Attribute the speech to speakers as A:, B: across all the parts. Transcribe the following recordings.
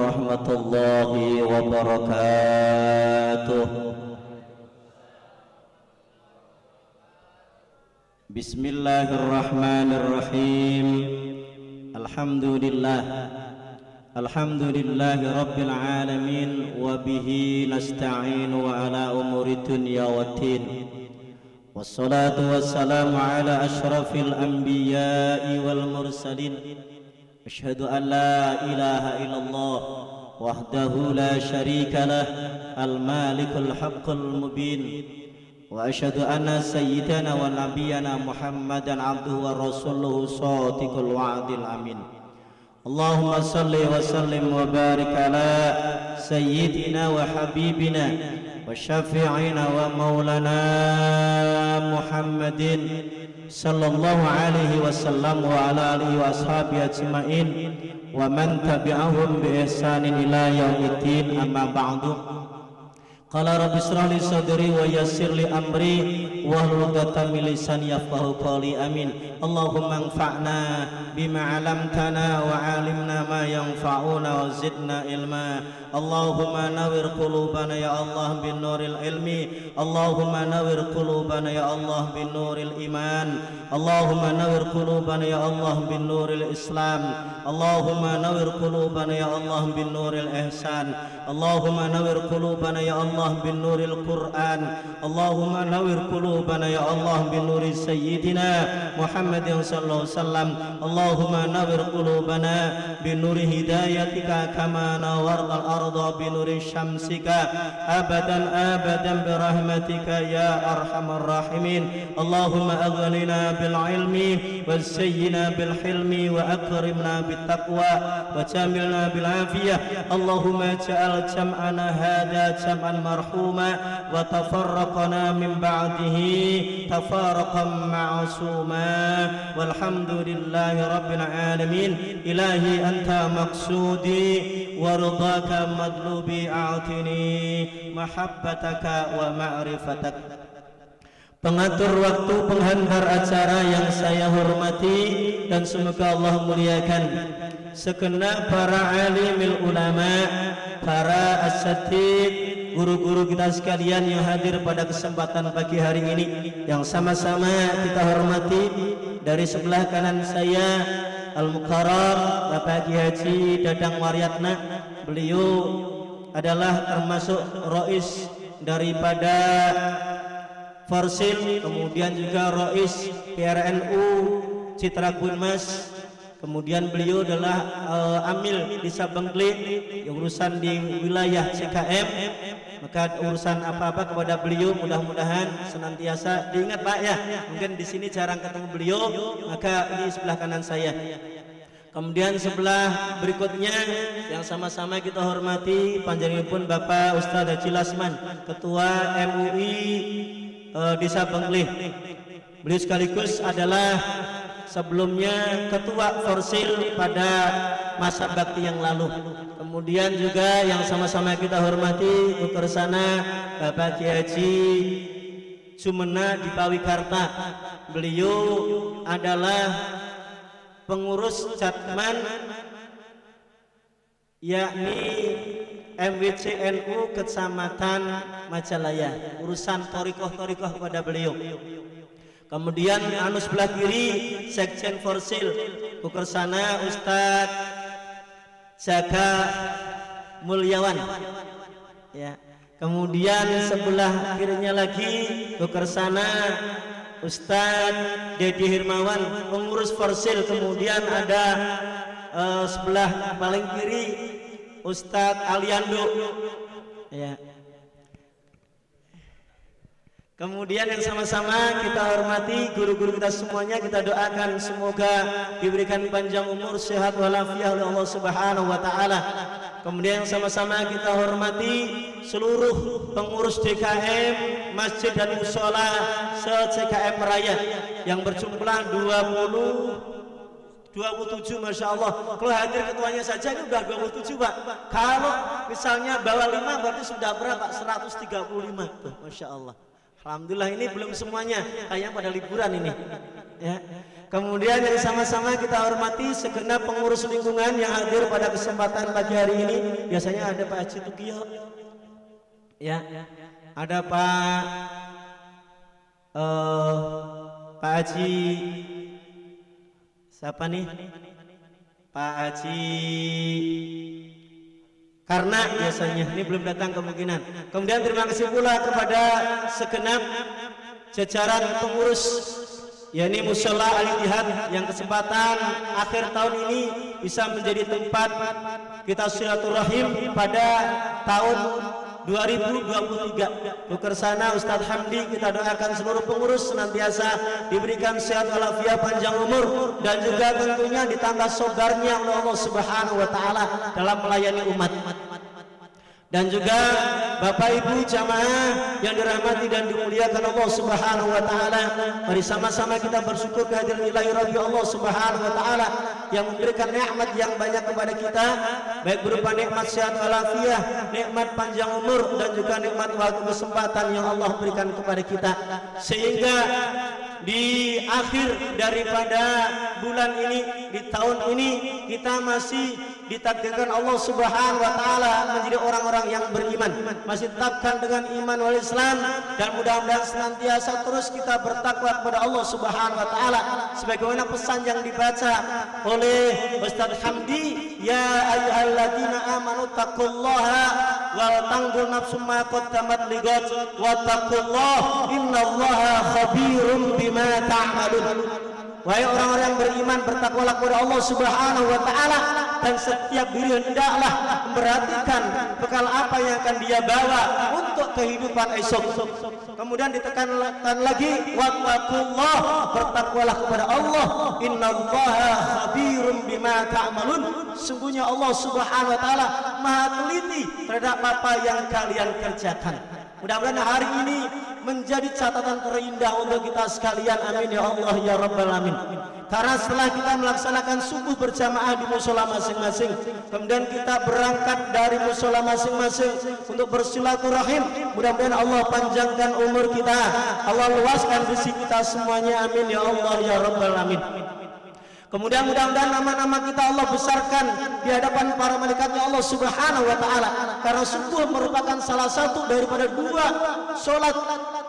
A: warahmatullahi wabarakatuh. Bismillahirrahmanirrahim. Alhamdulillahi rabbil alamin, wa bihi nasta'inu wa ala umuri dunya waddin. Wassalatu wassalamu ala ashrafil anbiya'i wal mursalin. Asyhadu an la ilaha illallah wahdahu la syarika lah, al-malikul haqqul mubin. Wa asyhadu anna sayyidana wa nabiyyana Muhammadan abduhu wa rasuluhu shadiqul wa'dil amin. Allahumma salli wa sallim wa barik ala sayyidina wa habibina wa syafi'ina wa maulana Muhammadin sallallahu alaihi wasallam wa ala alihi wa ashabihi ajma'in wa man tabi'ahum bi ihsanin ila yaumiddin, amma ba'du. Qala rabbi shrah li sadri wa yassir li amri wahlul 'uqdatam min lisani yafqahu qawli, amin. Allahumma anfa'na bima 'allamtana wa 'allimna ma yanfa'una wa zidna ilma. Allahumma nawwir qulubana ya Allah bin nuril ilmi. Allahumma nawwir qulubana ya Allah bin nuril iman. Allahumma nawwir qulubana ya Allah bin nuril islam. Allahumma nawwir qulubana ya Allah bin nuril ihsan. Allahumma nawwir qulubana ya Allah bin nuril Quran. Allahumma nawwir qulubana ya Allah bin nuri sayyidina Muhammadin sallallahu alaihi wasallam. Allahumma nawwir qulubana bin nuri hidayatika kama nawartal arda bin nuri syamsika abadan abadan bi rahmatika ya arhamar rahimin. Allahumma aghnina bil ilmi wa zayyina bil hilmi wa akrimna bit taqwa wa jamilna bil afiyah. Allahumma ja'al jam'ana hadha jam'an marhuma wa tafarraqana min ba'dihi tafarraqan ma'suma, walhamdulillahi rabbil alamin. Ilahi anta maqsudi wa ridhaka madlubi, a'tini mahabbataka wa ma'rifatak. Pengatur waktu, penghantar acara yang saya hormati dan semoga Allah muliakan, segenap para alimil ulama, para asatid, guru-guru kita sekalian yang hadir pada kesempatan pagi hari ini, yang sama-sama kita hormati. Dari sebelah kanan saya Al-Mukarram Bapak Haji Dadang Waryatna. Beliau adalah termasuk rois daripada Forsil, kemudian juga rois PRNU Citra Gunmas. Kemudian beliau adalah amil di Sabengkli yang urusan di wilayah CKM. Maka urusan apa-apa kepada beliau mudah-mudahan senantiasa diingat Pak ya. Mungkin di sini jarang ketemu beliau, maka di sebelah kanan saya. Kemudian sebelah berikutnya yang sama-sama kita hormati panjenenganipun Bapak Ustadz Haji Lasman, Ketua MUI di Sabengkli. Beliau sekaligus adalah sebelumnya ketua Forsil pada masa bakti yang lalu. Kemudian juga yang sama-sama kita hormati Kukersana Bapak Haji Sumena di Pawikarta. Beliau adalah pengurus Catman, yakni MWCNU Kecamatan Majalaya, urusan torikoh-torikoh kepada beliau. Kemudian anu sebelah kiri Sekjen Forsil Kukersana Ustadz Jaka Mulyawan ya. Kemudian sebelah kirinya lagi Kukersana Ustadz Dedi Hirmawan, pengurus Forsil. Kemudian ada sebelah paling kiri Ustadz Aliando ya. Kemudian yang sama-sama kita hormati guru-guru kita semuanya, kita doakan semoga diberikan panjang umur, sehat walafiat oleh Allah Subhanahu wa taala. Kemudian yang sama-sama kita hormati seluruh pengurus DKM, masjid dan mushola se-CKM Raya yang berjumlah 27, Masya Allah. Kalau hadir ketuanya saja ini udah 27 Pak. Kalau misalnya bawa 5 berarti sudah berapa? 135 tuh, Masya Allah. Alhamdulillah, ini belum semuanya, kayaknya pada liburan ini ya. Kemudian yang sama-sama kita hormati segenap pengurus lingkungan yang hadir pada kesempatan pagi hari ini. Biasanya ada Pak Haji Tukio, ya, ada Pak Haji siapa nih? Pak Haji Karena biasanya ini belum datang kemungkinan. Kemudian terima kasih pula kepada segenap jajaran pengurus yakni Mushola Al-Ittihad yang kesempatan akhir tahun ini bisa menjadi tempat kita silaturahim pada tahun 2023. Tukersana Ustadz Hamdi, kita doakan seluruh pengurus senantiasa diberikan sehat walafiat, panjang umur, dan juga tentunya ditambah sabarnya oleh Allah Subhanahu wa taala dalam melayani umat. Dan juga Bapak Ibu jamaah yang dirahmati dan dimuliakan Allah Subhanahu wa taala, mari sama-sama kita bersyukur kehadiran ilahi Rabbi Allah Subhanahu wa taala yang memberikan nikmat yang banyak kepada kita, baik berupa nikmat sehat walafiat, nikmat panjang umur, dan juga nikmat waktu kesempatan yang Allah berikan kepada kita, sehingga di akhir daripada bulan ini, di tahun ini, kita masih ditakdirkan Allah Subhanahu wa taala menjadi orang-orang yang beriman, masih tetapkan dengan iman wal Islam, dan mudah-mudahan senantiasa terus kita bertakwa kepada Allah Subhanahu wa taala sebagaimana pesan yang dibaca oleh Ustadz Hamdi, ya ayyuhalladzina amanu taqullaha wal tanzur nafsum ma qaddamat lighad wattaqullaha innallaha khabirum bima ta'malun. Wahai orang-orang yang beriman, bertakwalah kepada Allah Subhanahu wa taala, dan setiap diri hendaklah memperhatikan bekal apa yang akan dia bawa untuk kehidupan esok. Kemudian ditekankan lagi, wattaqullah, bertakwalah kepada Allah, innallaha khabirum bima ta'malun, sungguhnya Allah Subhanahu wa taala maha teliti terhadap apa yang kalian kerjakan. Mudah-mudahan hari ini menjadi catatan terindah untuk kita sekalian, amin ya Allah ya Rabbal alamin. Karena setelah kita melaksanakan subuh berjamaah di musola masing-masing, kemudian kita berangkat dari musola masing-masing untuk bersilaturahim, mudah-mudahan Allah panjangkan umur kita, Allah luaskan rezeki kita semuanya, amin ya Allah ya Rabbal alamin. Kemudian mudah-mudahan nama-nama kita Allah besarkan di hadapan para malaikatnya Allah Subhanahu wa taala, karena subuh merupakan salah satu daripada dua sholat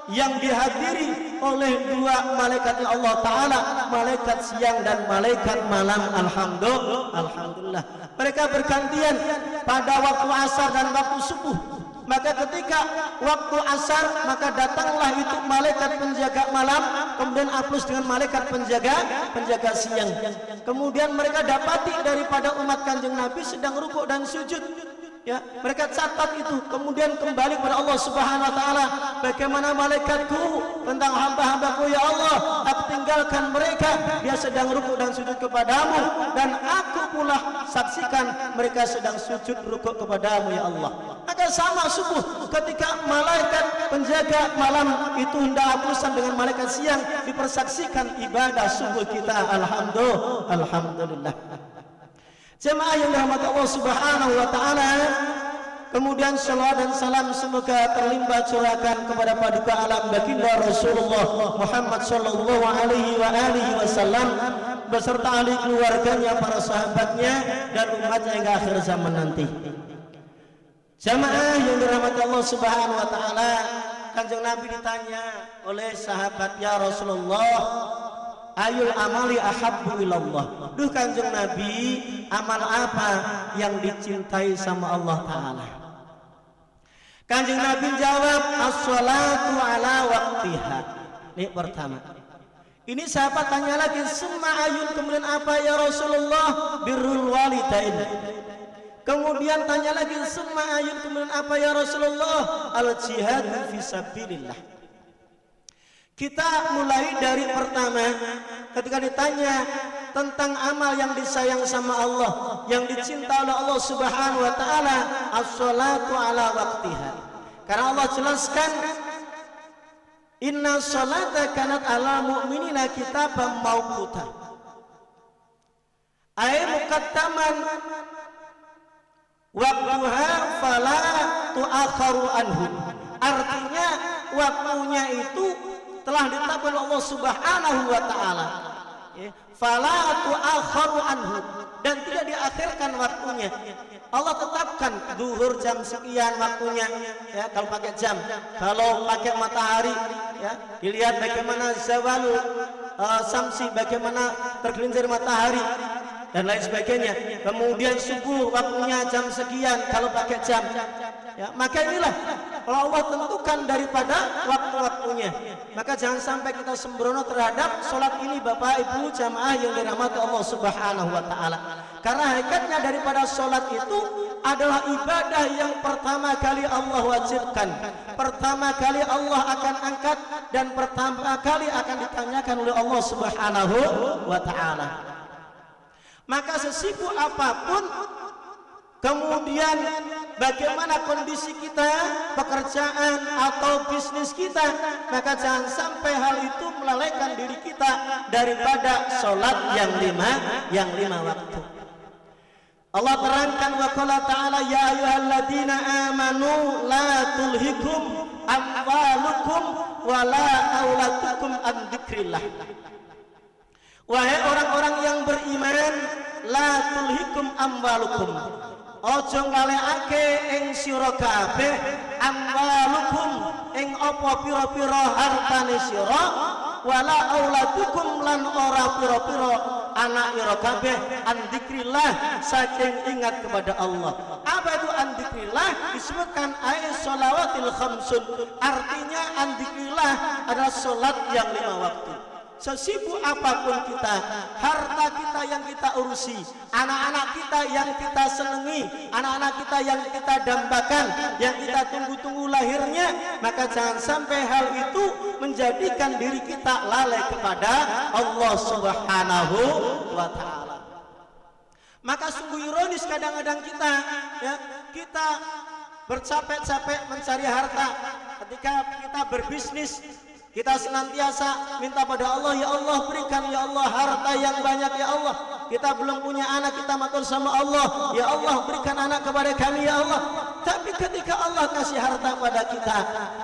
A: yang dihadiri oleh dua malaikatnya Allah taala, malaikat siang dan malaikat malam. Alhamdulillah, mereka bergantian pada waktu asar dan waktu subuh. Maka ketika waktu asar, maka datanglah itu malaikat penjaga malam, kemudian plus dengan malaikat penjaga siang. Kemudian mereka dapati daripada umat Kanjeng Nabi sedang rukuk dan sujud, ya, mereka catat itu, kemudian kembali kepada Allah Subhanahu wa taala, bagaimana malaikatku tentang hamba-hambaku ya Allah, aku tinggalkan mereka, dia sedang rukuk dan sujud kepadamu, dan aku pula saksikan mereka sedang sujud rukuk kepadamu ya Allah. Maka sama subuh, ketika malaikat penjaga malam itu hendak hapusan dengan malaikat siang, dipersaksikan ibadah subuh kita. Alhamdulillah. Jemaah yang dirahmati Allah Subhanahu wa taala, kemudian salawat dan salam semoga terlimpah curahkan kepada paduka alam baginda Rasulullah Muhammad sallallahu alaihi wasallam beserta ahli keluarganya, para sahabatnya, dan umatnya hingga akhir zaman nanti. Jamaah yang dirahmati Allah Subhanahu wa taala, Kanjeng Nabi ditanya oleh sahabat, ya Rasulullah, ayul amali ahabbu ilallah. Duh Kanjeng Nabi, amal apa yang dicintai sama Allah taala? Kanjeng Nabi jawab, as-salatu ala waqtiha. Ini pertama. Ini sahabat tanya lagi, summa ayun, kemudian apa ya Rasulullah? Birrul walidain. Kemudian tanya lagi, summa ayun, kemudian apa ya Rasulullah? Al-jihad fi sabilillah. Kita mulai dari pertama, ketika ditanya tentang amal yang disayang sama Allah, yang dicinta oleh Allah Subhanahu wa taala, as-salatu ala waqtiha. Karena Allah jelaskan, inna sholata kanat ala mu'minina kitaban mawquta. Ay muqaddaman waqtuha fala tu'akharu anhu. Artinya waktunya itu telah ditetapkan Allah Subhanahu wa taala,
B: Fala tu'akharu anhu, dan tidak diakhirkan waktunya. Allah tetapkan zuhur jam sekian waktunya, ya, kalau pakai jam. Kalau pakai matahari, ya, dilihat bagaimana zawalul samsi, bagaimana tergelincir matahari dan lain sebagainya. Kemudian subuh waktunya jam sekian kalau pakai jam, ya, maka inilah kalau Allah tentukan daripada waktu-waktunya. Maka jangan sampai kita sembrono terhadap sholat ini, Bapak Ibu jamaah yang dirahmati Allah Subhanahu wa Ta'ala. Karena hakikatnya daripada sholat itu adalah ibadah yang pertama kali Allah wajibkan, pertama kali Allah akan angkat, dan pertama kali akan ditanyakan oleh Allah Subhanahu wa Ta'ala. Maka sesibuk apapun, kemudian bagaimana kondisi kita, pekerjaan atau bisnis kita, maka jangan sampai hal itu melalaikan diri kita daripada sholat yang lima waktu. Allah terangkan wa qala ta'ala ya ayyuhalladzina amanu la tulhikum amwalukum wa la auladukum an dzikrillah. Wahai orang-orang yang beriman, la tulhikum amwalukum, ojo ngalekake ing sira kabeh amwalukum ing apa pira-pira hartane sira, wala auladukum lan ora pira-pira anak ira kabeh an dzikrillah saking ingat kepada Allah. Apa itu an dzikrillah? Disebutkan ayat sholawatil khamsun, artinya an dzikrillah adalah salat yang 5 waktu. Sesibuk apapun kita, harta kita yang kita urusi, anak-anak kita yang kita senangi, anak-anak kita yang kita dambakan, yang kita tunggu-tunggu lahirnya, maka jangan sampai hal itu menjadikan diri kita lalai kepada Allah Subhanahu wa Ta'ala. Maka sungguh ironis kadang-kadang kita, ya, kita bercapek-capek mencari harta. Ketika kita berbisnis, kita senantiasa minta pada Allah, ya Allah berikan ya Allah harta yang banyak ya Allah. Kita belum punya anak, kita matur sama Allah, ya Allah berikan anak kepada kami ya Allah. Tapi ketika Allah kasih harta pada kita,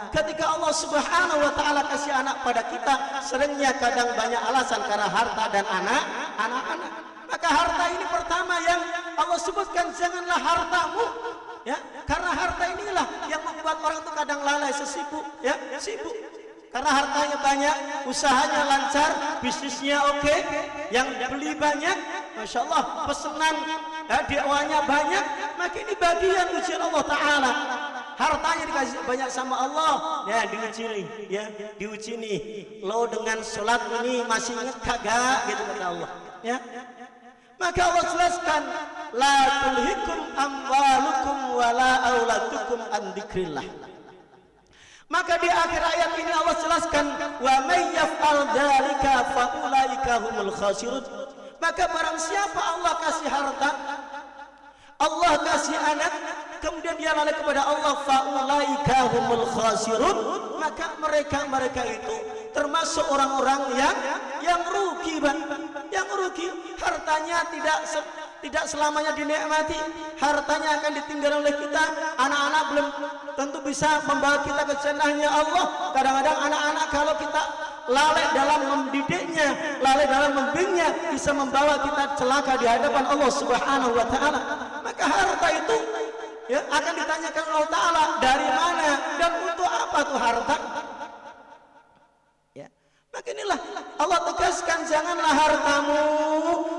B: ketika Allah Subhanahu wa Ta'ala kasih anak pada kita, seringnya kadang banyak alasan karena harta dan anak-anak. Maka harta ini pertama yang Allah sebutkan, janganlah hartamu, ya, karena harta inilah yang membuat orang itu kadang lalai, sesibuk, ya, sibuk. Karena hartanya banyak, usahanya lancar, bisnisnya oke, yang beli banyak, Masya Allah, pesanan, ya, DO-nya banyak, maka ini bagian ujian Allah Ta'ala. Hartanya dikasih banyak sama Allah, ya diuji nih, ya diuji nih. Lo dengan sholat ini masih ingat kagak, gitu kata Allah, ya. Maka Allah jelaskan, la tulhikum amwalukum wala auladukum an dzikrillah. Maka di akhir ayat ini Allah jelaskan, wa may yaf'al dzalika fa ulaika humul khasirun. Maka barang siapa Allah kasih harta, Allah kasih anak, kemudian dia lalai kepada Allah, fa ulaika humul khasirun, maka mereka itu termasuk orang-orang yang rugi, Bang. Yang rugi, hartanya tidak selamanya dinikmati, hartanya akan ditinggal oleh kita. Anak-anak belum tentu bisa membawa kita ke jannahnya Allah. Kadang-kadang anak-anak kalau kita lalai dalam mendidiknya, lalai dalam membimbingnya, bisa membawa kita celaka di hadapan Allah Subhanahu wa Ta'ala. Maka harta itu, ya, akan ditanyakan Allah Ta'ala, dari mana dan untuk apa tuh harta. Maka inilah Allah tegaskan, janganlah hartamu,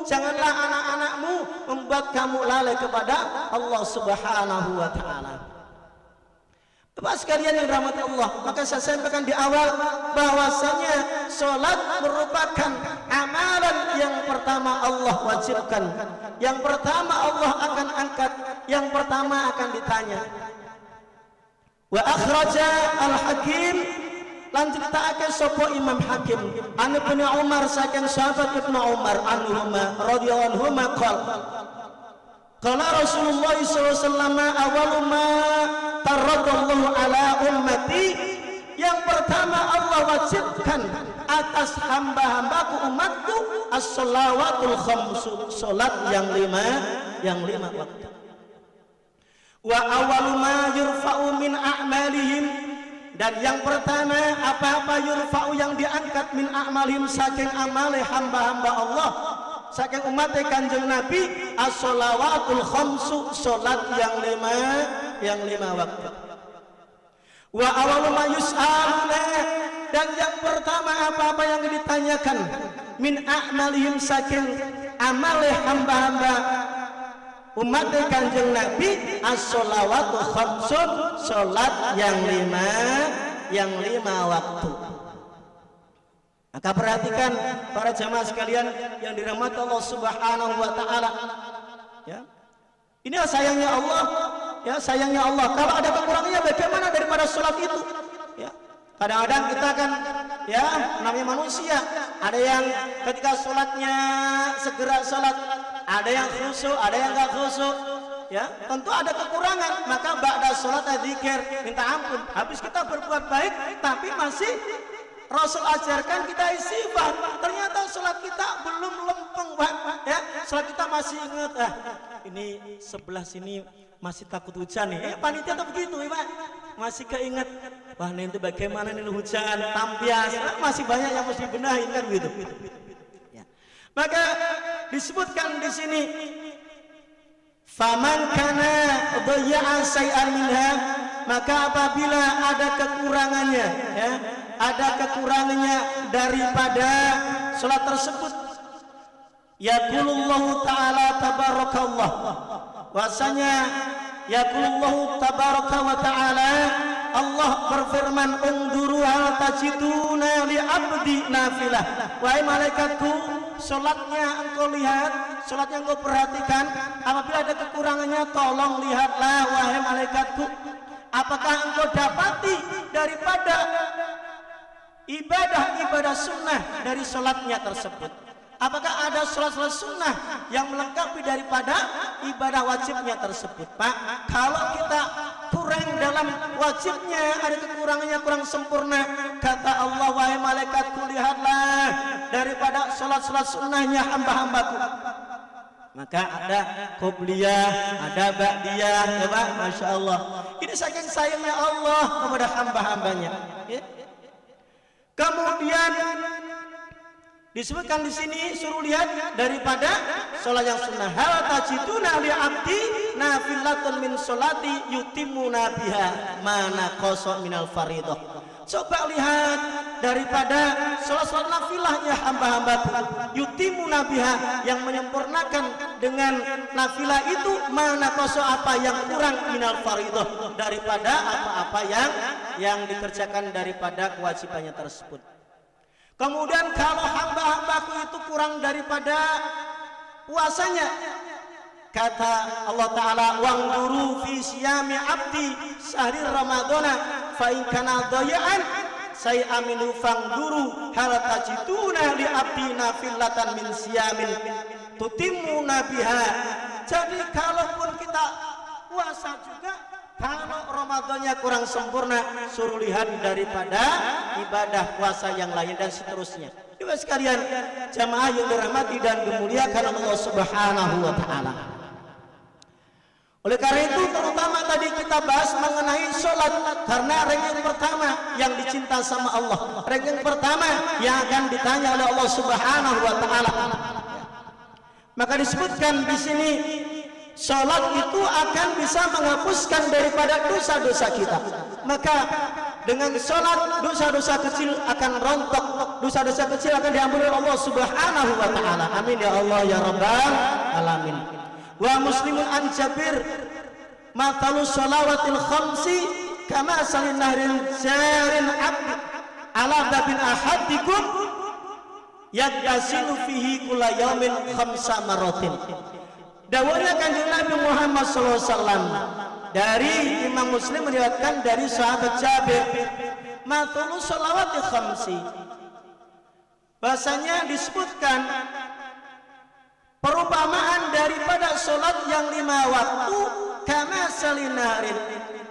B: janganlah anak-anakmu membuat kamu lalai kepada Allah Subhanahu wa Ta'ala. Bapak sekalian yang dirahmati Allah, maka saya sampaikan di awal bahwasanya sholat merupakan amalan yang pertama Allah wajibkan, yang pertama Allah akan angkat, yang pertama akan ditanya. Wa akhraja al-Hakim, lan critakake sapa Imam Hakim an Ibnu Umar saking sahabat Ibnu Umar anhuma radhiyallahu anhuma qala Rasulullah sallallahu alaihi wasallam awwalu ma taradallahu ala ummati, yang pertama Allah wajibkan atas hamba-hambaku umatku as-shalawatul khamsu, salat yang lima waktu. Wa awwalu ma yurfa'u min a'malihim, Dan yang pertama, apa-apa yurfa'u yang diangkat min a'malihim saking amale hamba-hamba Allah, saking umat Kanjeng Nabi, as-sholawatul khamsu, salat yang lima waktu. Wa awalu ma yus'aluna, dan yang pertama apa-apa yang ditanyakan min a'malihim saking amale hamba-hamba umat Kanjeng Nabi, as-sholawatul khamsun, salat yang lima waktu. Maka perhatikan para jamaah sekalian yang dirahmati Allah Subhanahu wa taala. Ya. Ini sayangnya Allah, ya sayangnya Allah. Kalau ada kekurangannya bagaimana daripada salat itu? Ya. Kadang-kadang kita kan ya namanya manusia, ada yang ketika salatnya segera salat, ada yang khusyuk, ada yang enggak khusyuk. Ya, tentu ada kekurangan, maka ba'da salat zikir, minta ampun. Habis kita berbuat baik tapi masih Rasul ajarkan kita istighfar. Ternyata salat kita belum lempeng, Pak. Ya, salat kita masih ingat, ini sebelah sini masih takut hujan nih. Panitia tuh begitu, Pak. Masih keinget, wah nanti bagaimana nih hujan, tampias, masih banyak yang mesti benahin kan gitu. Ya. Maka disebutkan di sini, faman kana dhayya'a syai'an minha, maka apabila ada kekurangannya, ya, ada kekurangannya daripada salat tersebut, yaqulullahu ta'ala tabarakallah, bahwasanya yaqulullahu tabaraka wa ta'ala, Allah berfirman, unduru hal tajiduna li abdi nafilah, wahai malaikatku, salatnya engkau lihat, salatnya engkau perhatikan, apabila ada kekurangannya tolong lihatlah wahai malaikatku, apakah engkau dapati daripada ibadah-ibadah sunnah dari salatnya tersebut. Apakah ada salat-salat sunnah yang melengkapi daripada ibadah wajibnya tersebut, Pak? Kalau kita kurang dalam wajibnya, ada kekurangannya, kurang sempurna, kata Allah, wahai malaikatku, lihatlah daripada salat-salat sunnahnya hamba-hambaku. Maka ada qobliyah, ada ba'diyah, ya Pak, Masya Allah. Ini saking sayangnya Allah kepada hamba-hambanya. Ya. Kemudian disebutkan di sini, suruh lihat daripada sholat yang sunnah. Hal tajiduna li abdi nafilatun min sholati yutimuna biha mana qasa minal faridah. Coba lihat daripada sholat-sholat nafilahnya hamba-hambaku, yutimuna biha, yang menyempurnakan dengan nafilah itu, mana qasa, apa yang kurang, minal faridah, daripada apa-apa yang dikerjakan daripada kewajibannya tersebut. Kemudian kalau hamba-hambaku itu kurang daripada puasanya, kata Allah Ta'ala, wangduru fi siyami abdi sahri ramadana fa in kana dhaya'an say'aminu fangduru hal tajiduna li abdi nafilatan min siyamin tutimuna biha. Jadi kalaupun kita puasa juga, kalau Ramadannya kurang sempurna, suruh lihat daripada ibadah puasa yang lain dan seterusnya. Juga sekalian jamaah yang dirahmati dan dimuliakan Allah Subhanahu wa taala. Oleh karena itu, terutama tadi kita bahas mengenai sholat, karena ranking pertama yang dicinta sama Allah, ranking pertama yang akan ditanya oleh Allah Subhanahu wa taala. Maka disebutkan di sini, sholat itu akan bisa menghapuskan daripada dosa-dosa kita. Maka dengan sholat, dosa-dosa kecil akan rontok, dosa-dosa kecil akan diampuni oleh Allah Subhanahu wa taala. Amin ya Allah ya Rabbal alamin. Wa muslimun an Jabir, mathalu sholawatil khamsi kama salin nahrin jarin abdi ala babin ahadikum yagasilu fihi kula yaumin khamsa maratin. Dawuhnya Kanjeng Nabi Muhammad SAW dari Imam Muslim meriwayatkan dari sahabat Jabir, mathalu sholawatil khamsi, bahasanya disebutkan perumpamaan daripada sholat yang 5 waktu, kama salinarin,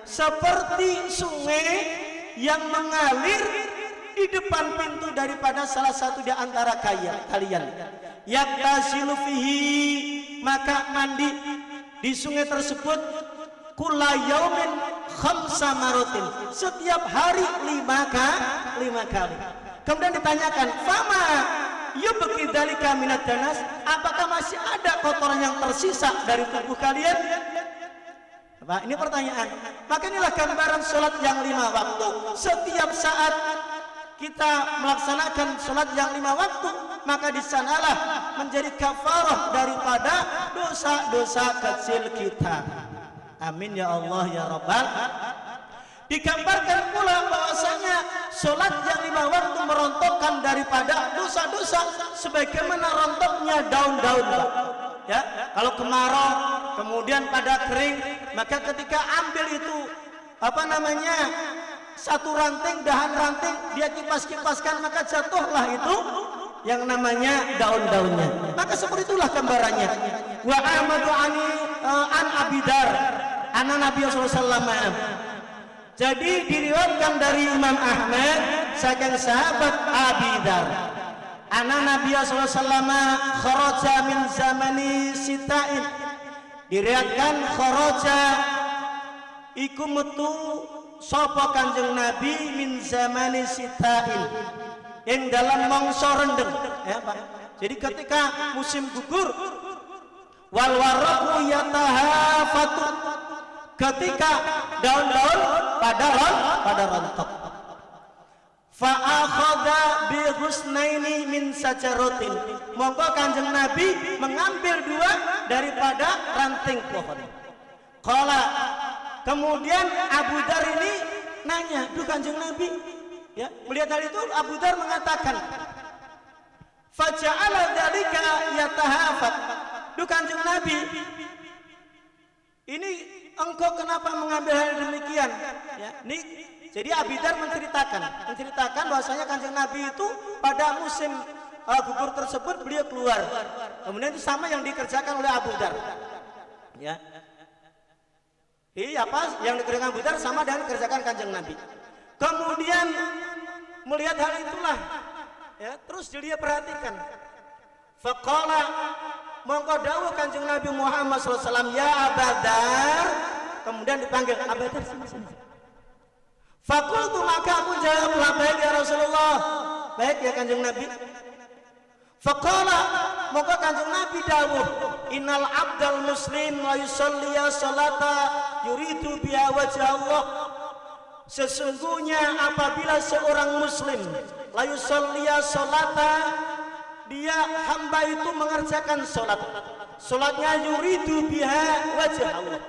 B: seperti sungai yang mengalir di depan pintu daripada salah satu di antara kalian. Yaktasilu fihi, maka mandi di sungai tersebut, kulla yaumin khamsa marotin, setiap hari 5 kali. Kemudian ditanyakan, fama yubqi dzalika minad danas, apakah masih ada kotoran yang tersisa dari tubuh kalian? Pak, ini pertanyaan. Maka inilah gambaran sholat yang 5 waktu. Setiap saat kita melaksanakan sholat yang 5 waktu, maka di sanalah menjadi kafarah daripada dosa-dosa kecil kita. Amin ya Allah ya Rabbal. Digambarkan pula bahwasanya sholat yang 5 waktu merontokkan daripada dosa-dosa sebagaimana rontoknya daun-daun. Ya, kalau kemarau kemudian pada kering, maka ketika ambil itu satu ranting, dahan ranting, dia kipas-kipaskan, maka jatuhlah itu yang namanya daun-daunnya. Maka seperti itulah gambarannya. Wa Ahmadu an Abidar anak Nabi SAW. Jadi diriwayatkan dari Imam Ahmad saking sahabat Abidar, anak Nabi SAW kharaja min zamani sitain. Diriwayatkan kharaja iku metu sapa Kanjeng Nabi min zamani sitain, yang dalam mangsa rendeng, ya Pak. Jadi ketika musim gugur, wal waraqu yatahafatu, ketika daun-daun pada rontok. Fa akhadha bi husnaini min sajaratin, monggo Kanjeng Nabi mengambil 2 daripada ranting pohon. Qala, kemudian Abu Dar ini nanya, "Duh Kanjeng Nabi," ya, melihat hal itu Abu Dar mengatakan, "Faja'ala dzalika yatahafat." Duh Kanjeng Nabi, ini engkau kenapa mengambil hal demikian? Ya, ini jadi Abu Dar menceritakan bahwasanya Kanjeng Nabi itu pada musim gugur tersebut beliau keluar. Kemudian itu sama yang dikerjakan oleh Abu Dar. Ya. Yang dikerjakan Abu Dar sama dengan dikerjakan Kanjeng Nabi. Kemudian melihat hal itulah, ya, terus dia perhatikan. Faqala, mongko dawuh Kanjeng Nabi Muhammad SAW, ya Abu Dar. Kemudian dipanggil, Abu Dar sini. Fakultu, maka aku jawablah, baik ya Rasulullah, baik ya Kanjeng Nabi. Faqala, maka Kanjeng Nabi dawuh, innal abdal muslim la yusalliya salata yuridu biha wajh Allah. Sesungguhnya apabila seorang muslim la yusalliya salata, dia hamba itu mengerjakan salatnya yuridu biha wajh Allah,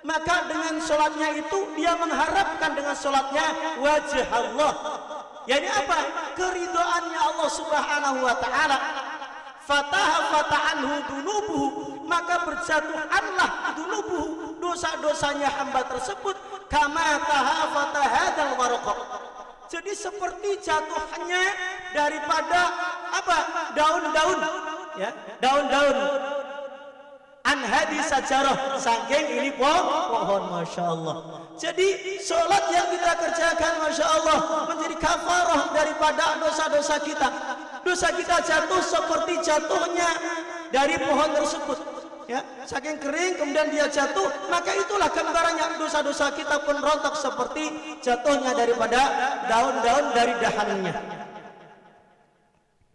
B: maka dengan salatnya itu dia mengharapkan dengan salatnya wajh Allah. Yani apa? Keridhaannya Allah Subhanahu wa taala. Fata'anhu dunubuhu, maka berjatuhanlah dunubuhu, dosa-dosanya hamba tersebut, kama tahafata hadzal waraq. Jadi seperti jatuhannya daripada apa? Daun-daun, ya, daun-daun. An hadis sajarah, saking ini pohon, masya Allah. Jadi sholat yang kita kerjakan, masya Allah, menjadi kafarah daripada dosa-dosa kita. Dosa kita jatuh seperti jatuhnya dari pohon tersebut, ya, saking kering kemudian dia jatuh, maka itulah gambarannya dosa-dosa kita pun rontok seperti jatuhnya daripada daun-daun dari dahannya.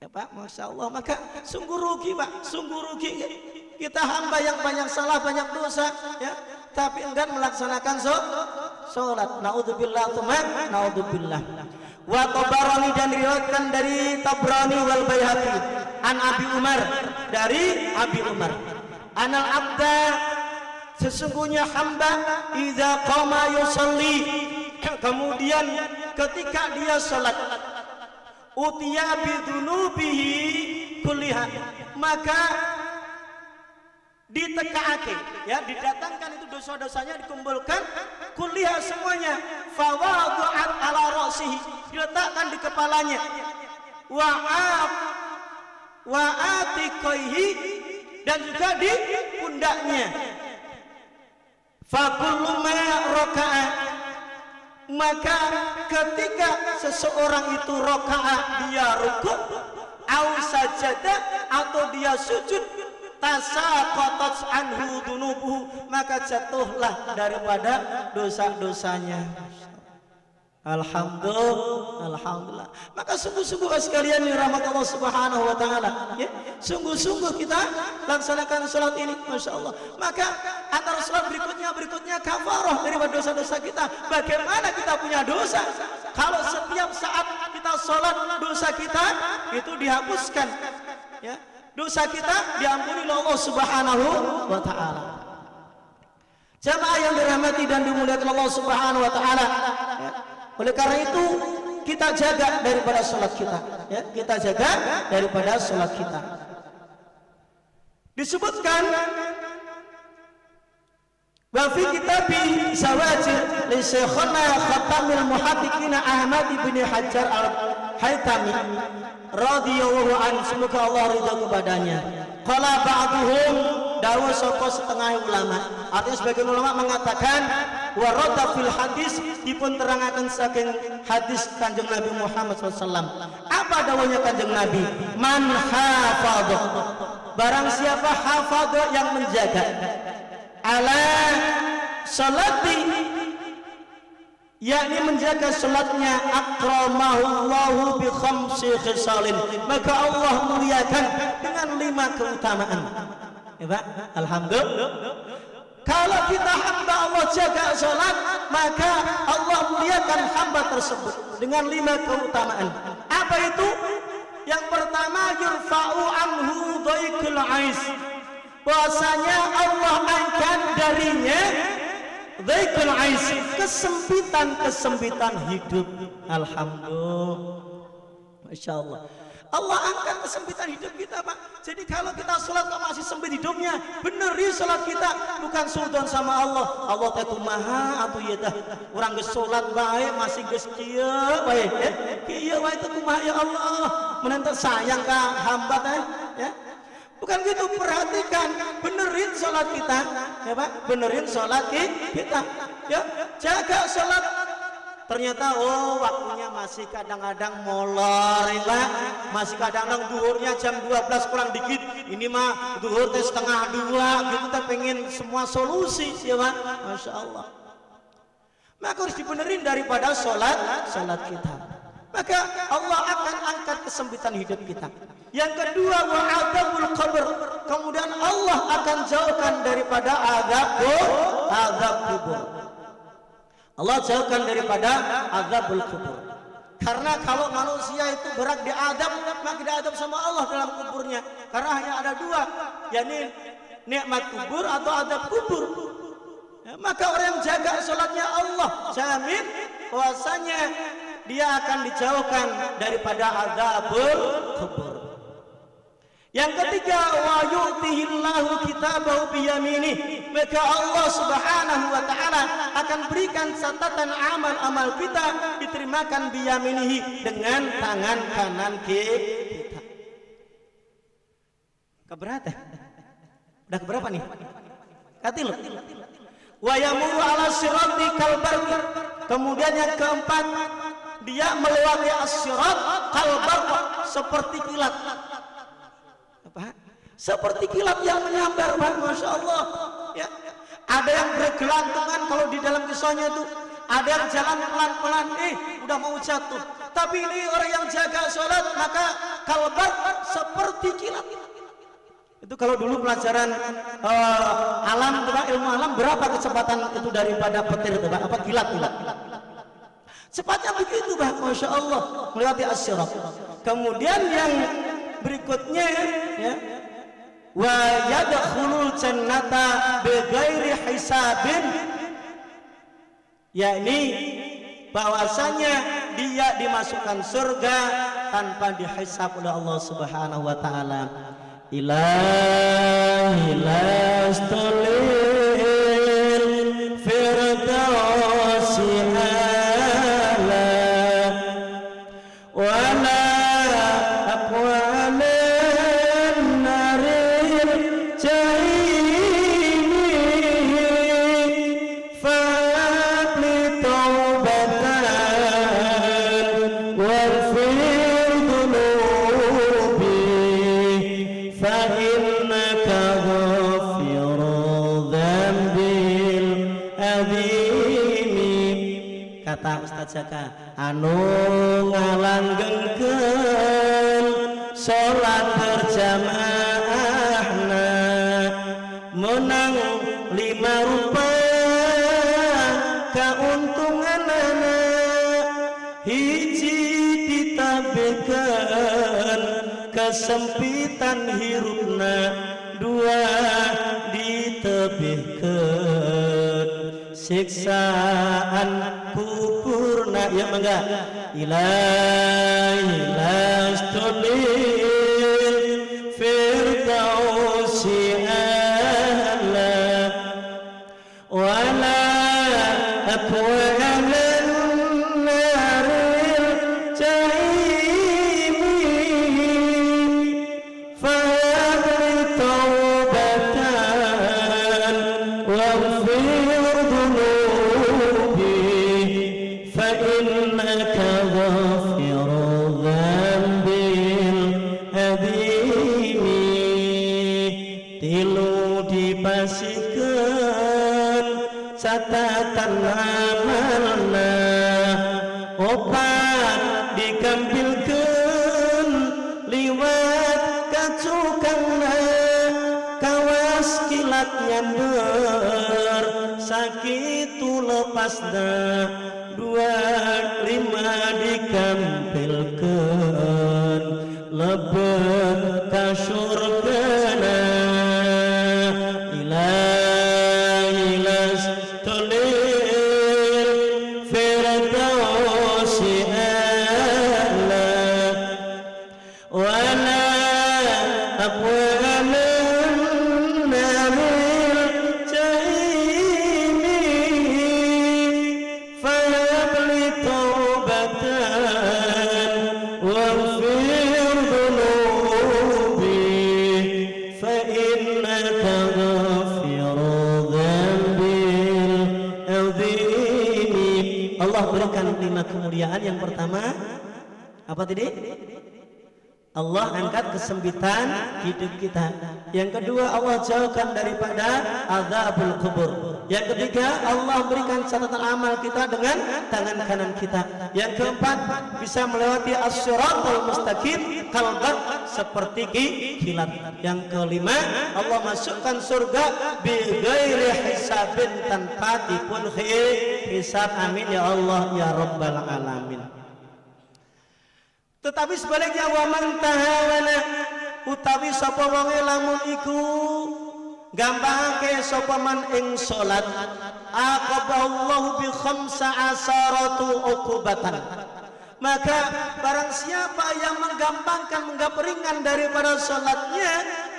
B: Ya Pak, masya Allah. Maka sungguh rugi Pak, sungguh rugi. Kita hamba yang banyak salah, banyak dosa, ya, tapi enggan melaksanakan sholat. Naudzubillah, naudzubillah. Wa Tabarani, dan diriwayatkan dari Tabrani wal Baihaqi an Abi Umar, dari Abi Umar, anal abda, sesungguhnya hamba, idza qama yusalli, kemudian ketika dia salat, utiya bidunubihi kulliha, maka ditekaake, ya, didatangkan itu dosa-dosanya, dikumpulkan kuliah semuanya, fawadu'at ala ra'sihi, diletakkan di kepalanya, wa'atiqaihi, dan juga di pundaknya, fakullu ma raka'a, maka ketika seseorang itu raka'a, dia rukuk, au sajada, atau dia sujud, tasaqatat anhu dunubuhu, maka jatuhlah daripada dosa-dosanya. Alhamdulillah. Maka sungguh-sungguh sekalian yang rahmat Allah Subhanahu wa taala, ya. Sungguh-sungguh kita laksanakan salat ini, Masya Allah. Maka antara salat berikutnya kafarah daripada dosa-dosa kita. Bagaimana kita punya dosa? Kalau setiap saat kita salat, dosa kita itu dihapuskan, ya. Dosa kita diampuni oleh Allah Subhanahu wa taala. Jamaah yang dirahmati dan dimuliakan Allah Subhanahu wa taala, ya. Oleh karena itu kita jaga daripada salat kita, ya. Kita jaga daripada salat kita. Disebutkan wa fi kitabi Zawajir li Syekhana Khatamil Muhaddiqin Ahmad bin Hajar Al-Haytami radhiyallahu anhu, semoga Allah ridha kepadanya. Qala ba'duhum, dawuh sapa setengah ulama. Artinya sebagian ulama mengatakan warada fil hadis, dipun terangaken saking hadis Kanjeng Nabi Muhammad SAW. Apa dawuhnya Kanjeng Nabi? Man hafadha, barang siapa hafadha, yang menjaga, ala salati, yakni menjaga salatnya, akramahullahu bi khamsi khisalin, maka Allah muliakan dengan 5 keutamaan. Ya Pak, alhamdulillah. Kalau kita hamba Allah jaga salat, maka Allah muliakan hamba tersebut dengan 5 keutamaan. Apa itu? Yang pertama, yurfa'u anhu dhaikul ais, bahwasanya Allah angkat darinya dhaikul ais, kesempitan hidup. Alhamdulillah, Masya Allah. Allah angkat kesempitan hidup kita, Pak. Jadi kalau kita sholat kok masih sempit hidupnya, benerin sholat kita, bukan suudon sama Allah. Allah teh kumaha atuh ieu teh, urang geus sholat bae masih geus kieu bae, ya. Kieu wae teh kumaha ya Allah, meunang sayang ka hamba teh, ya. Bukan gitu, perhatikan, benerin sholat kita, ya Pak, benerin sholat kita, ya. Jaga sholat. Ternyata waktunya masih kadang-kadang molor, ya Pak. Masih kadang-kadang duhurnya jam 12 kurang dikit. Ini mah duhur teh 1:30 gitu, teh pengen semua solusi, ya Pak. Masya Allah. Maka harus dibenerin daripada sholat kita. Maka Allah akan angkat kesempitan hidup kita. Yang kedua, wa adzabul qabr, kemudian Allah akan jauhkan daripada azab kubur. Allah jauhkan daripada azabul kubur. Karena kalau manusia itu berat diadab, maka diadab sama Allah dalam kuburnya. Karena hanya ada 2, yakni nikmat kubur atau azab kubur. Ya, maka orang yang jaga sholatnya, Allah jamin bahwasanya dia akan dijauhkan daripada azabul kubur. Yang ketiga, wa yu'tihillahu kitabahu biyaminih, maka Allah Subhanahu wa taala akan berikan catatan amal-amal kita diterimakan biyaminihi, dengan tangan kanan kita. Keberapa? Udah keberapa nih? Katil. Wa yamuru ala sirati kalbarq, kemudian yang keempat, dia melewati as-sirat kalbarq, seperti kilat. Apa? Seperti kilat yang menyambar, Pak. Masya Allah, ya. Ada yang bergelantungan kalau di dalam kisahnya itu, ada yang jalan pelan-pelan, udah mau jatuh. Tapi ini orang yang jaga sholat, maka kalbar seperti kilat. Itu kalau dulu pelajaran alam, ilmu alam, berapa kecepatan itu daripada petir itu, Pak? Apa kilat? Cepatnya begitu, Pak. Masya Allah, melewati as-sirat. Kemudian yang berikutnya, ya, wa yadkhulul jannata bighairi hisabin, yakni bahwasanya dia dimasukkan surga tanpa dihisab oleh Allah Subhanahu wa taala. Ilahi lastalil firdausi ala wala فإنك kata Ustaz Jaka, anu ngalanggengkeun salat berjamaahna menang 5 rupa kauntunganana, hiji ditabehkeun kesempitan hirupna, 2 ditebehkeun siksaan kuburna. Ya mangga ilahi lastulil firdausi ala wala aqwalan naril jahimi fa'adri taubatan waghfir dhunubi fa innaka ghafiru dzambil adimi. Tilu dipasikeun catatan amalna, opat dikampilkeun liwat kacukangna, kawas kilat nyamber sakitu lepasna, 25 dikampilkeun lebet ka surgana. Ilahi lastulil firdausi ala wala aqwalan naril jahimi fa'abli taubatan waghfir dhunubi fa innaka ghafiru dzambil adzimi. Allah berikan 5 kemuliaan. Yang pertama apa tadi? Allah angkat kesempitan hidup kita. Yang kedua, Allah jauhkan daripada azabul kubur. Yang ketiga, Allah berikan catatan amal kita dengan tangan kanan kita. Yang keempat, bisa melewati as-siratal mustaqim kalbat seperti kilat. Yang kelima, Allah masukkan surga bi ghairi hisabin, tanpa tipun hisab. Amin ya Allah ya rabbal alamin. Tetapi sebaliknya, wa man tahawana utawi sapa wonge lamun iku gampangake sapa man ing salat, aqaballahu bi 15 uqubatan. Maka barang siapa yang menggampangkan, menganggap ringan daripada salatnya,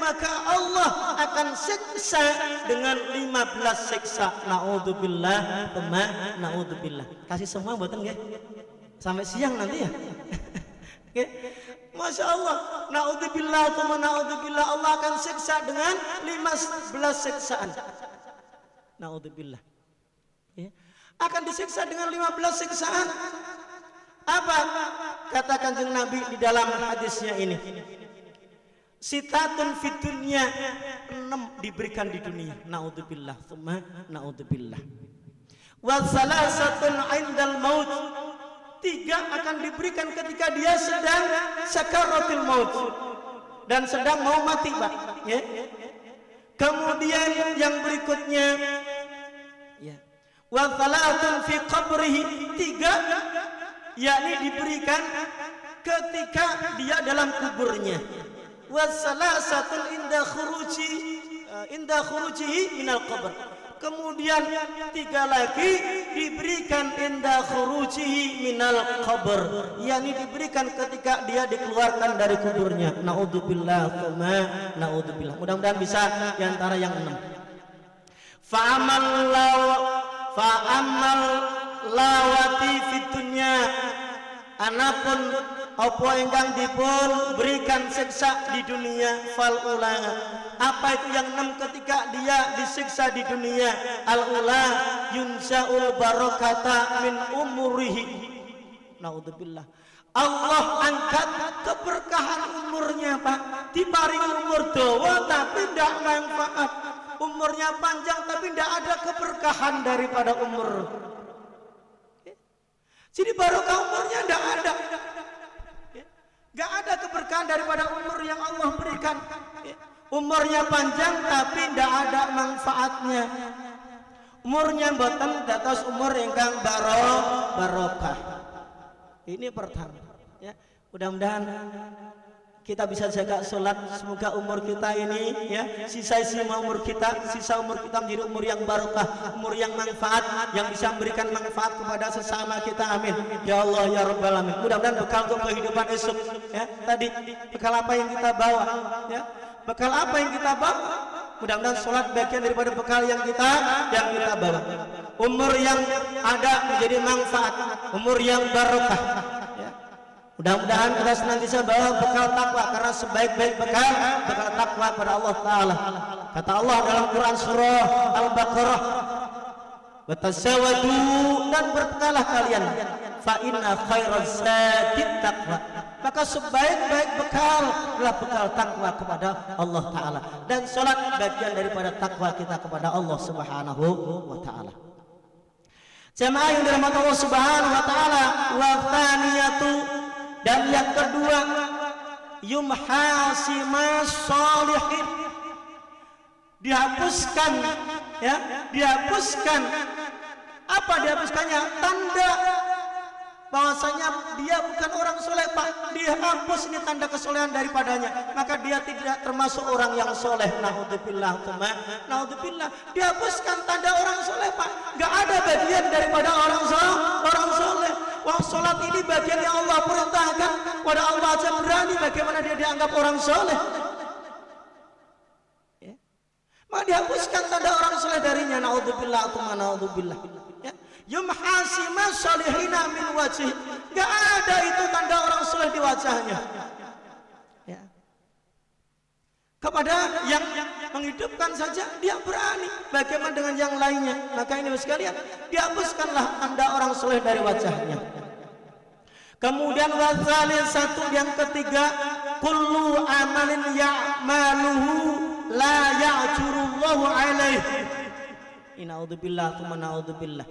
B: maka Allah akan siksa dengan 15 siksa. Naudzubillah, naudzubillah. Kasih semua mboten nggih? Sampai siang nanti ya. Okay. Masya Allah, naudzubillah, naudzubillah, Allah akan siksa dengan 15 siksaan. Naudzubillah. Okay. Akan disiksa dengan 15 siksaan. Apa kata Kanjeng Nabi di dalam hadisnya ini? Sitatun fid dunya, 6 diberikan di dunia. Naudzubillah, naudzubillah. Wa salasatun 'indal maut, 3 akan diberikan ketika dia sedang sakaratul maut dan sedang mau mati, Pak. Ya. Kemudian yang berikutnya, ya, wa thalatun fi qabrihi, 3 yakni diberikan ketika dia dalam kuburnya. Wa salasatun inda khurujihi minal qabr. Kemudian 3 lagi diberikan inda khurujihi minal qabr, yakni diberikan ketika dia dikeluarkan dari kuburnya. Naudzubillah, naudzubillah. Mudah-mudahan bisa di antara yang 6. Fa'amal lawati fid dunya, anapun apa ingkang dipun berikan siksa di dunia, fal ula. Apa itu yang 6 ketika dia disiksa di dunia? Al ula yunsaul barakata min umurihi. Naudzubillah. Allah angkat keberkahan umurnya, Pak. Diparingi umur dawa tapi tidak manfaat. Umurnya panjang tapi tidak ada keberkahan daripada umur. Jadi barokah umurnya tidak ada. Gak ada keberkahan daripada umur yang Allah berikan. Umurnya panjang tapi tidak ada manfaatnya. Umurnya boten dados umur ingkang barokah. Ini pertama. Ya, mudah-mudahan kita bisa jaga sholat. Semoga umur kita ini, ya, sisa umur kita menjadi umur yang barokah, umur yang manfaat, yang bisa memberikan manfaat kepada sesama kita. Amin. Ya Allah ya Rabbal alamin. Mudah-mudahan bekal untuk kehidupan esok. Ya, tadi bekal apa yang kita bawa? Ya, bekal apa yang kita bawa? Mudah-mudahan sholat bagian daripada bekal yang kita bawa. Umur yang ada menjadi manfaat, umur yang barokah. Ya. Mudah-mudahan kita senantiasa bawa bekal takwa, karena sebaik-baik bekal takwa pada Allah Ta'ala. Kata Allah dalam Quran surah Al-Baqarah, "Watasawadu," dan bertakalah kalian, "fa inna khairaz zadit taqwa." Maka sebaik-baik bekal adalah bekal takwa kepada Allah Ta'ala. Dan sholat bagian daripada takwa kita kepada Allah Subhanahu wa Ta'ala. Jamaah yang dirahmati Allah Subhanahu wa Ta'ala, wa thaniyatu, dan yang kedua, yumhasimas sholihin, dihapuskan, ya, dihapuskan. Apa dihapuskannya? Tanda bahwasanya dia bukan orang soleh, Pak. Dihapus ini tanda kesolehan daripadanya, maka dia tidak termasuk orang yang soleh. Naudzubillah, naudzubillah. Dihapuskan tanda orang soleh, Pak. Gak ada bagian daripada orang soleh. Wah, sholat ini bagian yang Allah perintahkan. Pada Allah aja berani, bagaimana dia dianggap orang soleh? Ya. Maka dihapuskan tanda orang soleh darinya. Naudzubillah, naudzubillah. Ya. Yumhasimas sholihina min wajhi. Gak ada itu tanda orang soleh di wajahnya. Ya. Kepada yang menghidupkan saja dia berani, bagaimana dengan yang lainnya? Maka ini sekalian, dihapuskanlah tanda orang soleh dari wajahnya. Kemudian wasalin satu yang ketiga, kullu amalin ya'maluhu la ya'jurullahu alaih. Innaudzubillah tsumma naudzubillah.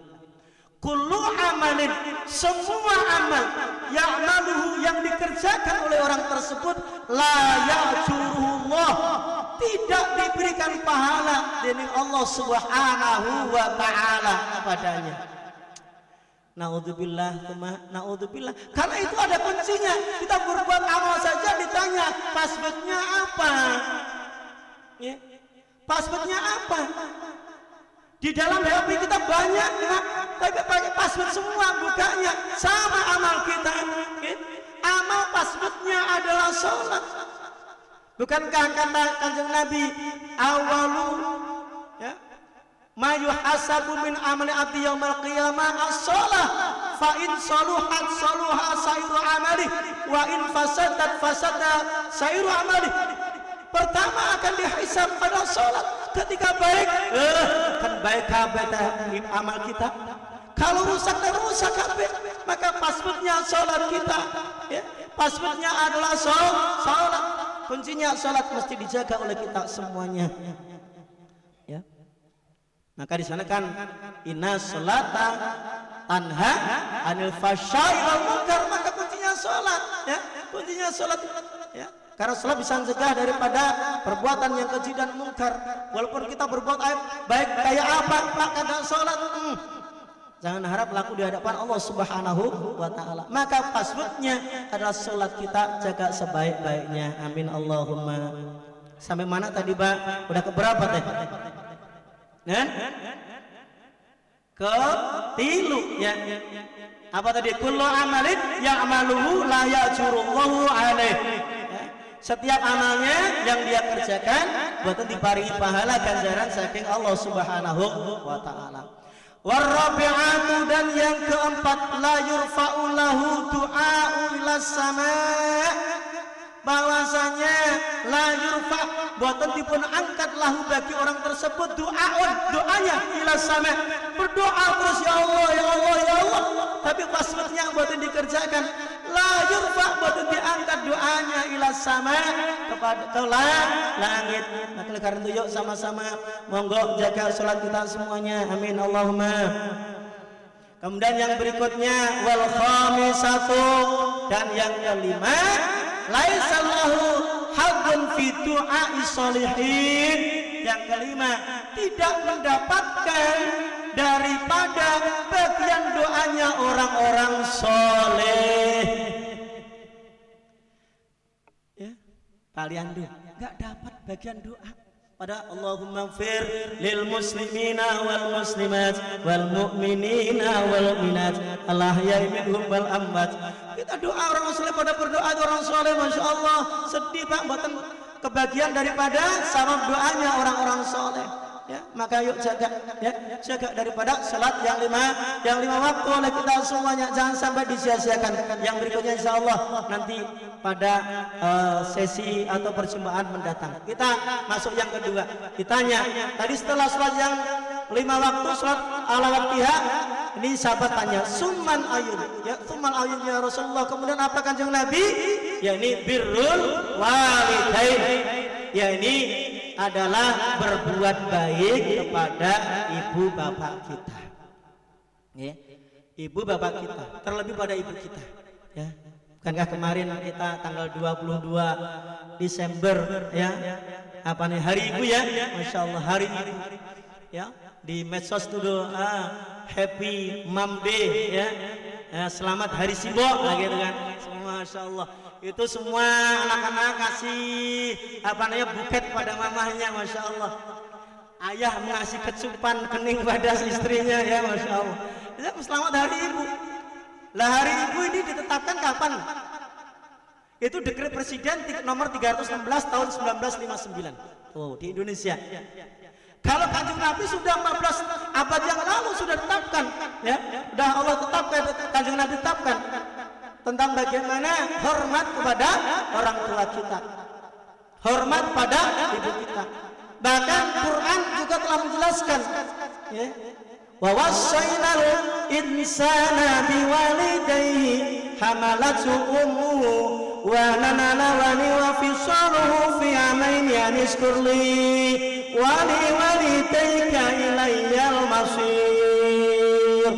B: Kullu amalin, semua amal, ya'maluhu, yang dikerjakan oleh orang tersebut, la ya'jurullah, tidak diberikan pahala dari Allah Subhanahu wa Ta'ala kepadanya. Naudzubillah, naudzubillah. Karena itu ada kuncinya. Kita berbuat amal saja ditanya passwordnya apa, ya, passwordnya apa. Di dalam HP kita banyak, ya, tapi pakai password semua, bukanya sama amal kita. Ya. Amal passwordnya adalah sholat. Bukankah kata Kanjeng Nabi, awalu, ya, ma yuhasabu min amali abdi yaumil qiyamah as-shalah, fa in saluhat saluha sairu amali, wa in fasadat fasada sairu amali. Pertama akan dihisab pada sholat. Ketika baik, kan baik kabeh amal kita. Kalau rusak dan rusak kabeh, maka passwordnya sholat kita, ya. Passwordnya adalah sholat. Kuncinya sholat mesti dijaga oleh kita semuanya, ya. Maka di sana kan inna sholata tanha anil fahsya'i wal munkar, maka kuncinya sholat, ya. Kuncinya sholat, ya. Karena sholat bisa mencegah daripada perbuatan yang keji dan mungkar. Walaupun kita berbuat baik kayak apa, maka ada sholat, jangan harap laku di hadapan Allah Subhanahu wa Ta'ala. Maka passwordnya adalah sholat kita, jaga sebaik-baiknya. Amin Allahumma. Sampai mana tadi, Pak? Udah keberapa teh? Ketilu, ya. Apa tadi? Kullu amalin ya'maluhu la ya'jurullahu alaih. Setiap amalnya yang dia kerjakan buatan diparingi pahala ganjaran saking Allah Subhanahu wa Ta'ala. Warabi'atu, dan yang keempat, la yurfa'u lahu du'a'u ila sama', bahwasanya la yurfa', buatan dipun angkat lahu bagi orang tersebut du'a'un, doanya ila sama', berdoa terus, ya Allah ya Allah ya Allah, tapi passwordnya buatan dikerjakan, la yurfa', buatan diangkat doanya ila sama', kepada ke langit. Maka karena itu yuk sama-sama monggo jaga sholat kita semuanya. Amin Allahumma. Kemudian yang berikutnya wal khamisatu, dan yang kelima laisallahu haqqun fi du'a'i sholihin. Yang kelima, tidak mendapatkan daripada bagian doanya orang-orang soleh. Ya, kalian tuh nggak dapat bagian doa. Pada Allahumma fir lil muslimina wal muslimat wal mu'minina wal mu'minat al-ahya'i minhum wal amwat. Kita doa orang muslim pada berdoa orang soleh, masya Allah. Sedih Pak, buatan kebagian daripada sabab doanya orang-orang soleh. Ya, maka yuk jaga, ya, jaga daripada salat yang lima waktu oleh kita semuanya, jangan sampai disia-siakan. Yang berikutnya insya Allah nanti pada sesi atau perjumpaan mendatang. Kita masuk yang kedua. Ditanya tadi setelah salat yang 5 waktu, salat ala waktiha, ini sahabat tanya summan ayun, ya summan ayun ya Rasulullah, kemudian apa kanjeng Nabi? Ya ini birrul walidain, ya ini adalah berbuat baik kepada ibu bapak kita, ya, ibu bapak kita, terlebih pada ibu kita, ya. Bukankah kemarin kita tanggal 22 Desember, ya, apa nih, hari ibu, ya, masya Allah, hari ibu, ya, di medsos dulu, happy mom day, ya, selamat hari Sibo, gitu kan, masya Allah. Itu semua anak-anak kasih apa namanya buket pada mamahnya, masya Allah. Ayah mengasih kecupan kening pada istrinya, ya masya Allah. Itu selamat hari ibu. Lah hari ibu ini ditetapkan kapan? Itu dekret presiden nomor 316 tahun 1959. Oh, di Indonesia. Kalau kanjeng Nabi sudah 14 abad yang lalu sudah ditetapkan, ya, sudah Allah tetapkan, kanjeng Nabi tetapkan tentang bagaimana hormat kepada orang tua kita, hormat pada ibu kita. Bahkan Quran juga telah menjelaskan, ya, wa wassaynal insana biwalidayhi hamalathu ummuhu wa nanalawani wa fisaluhu fi amaini anishkurli wa liwalidayka ilayyal masir.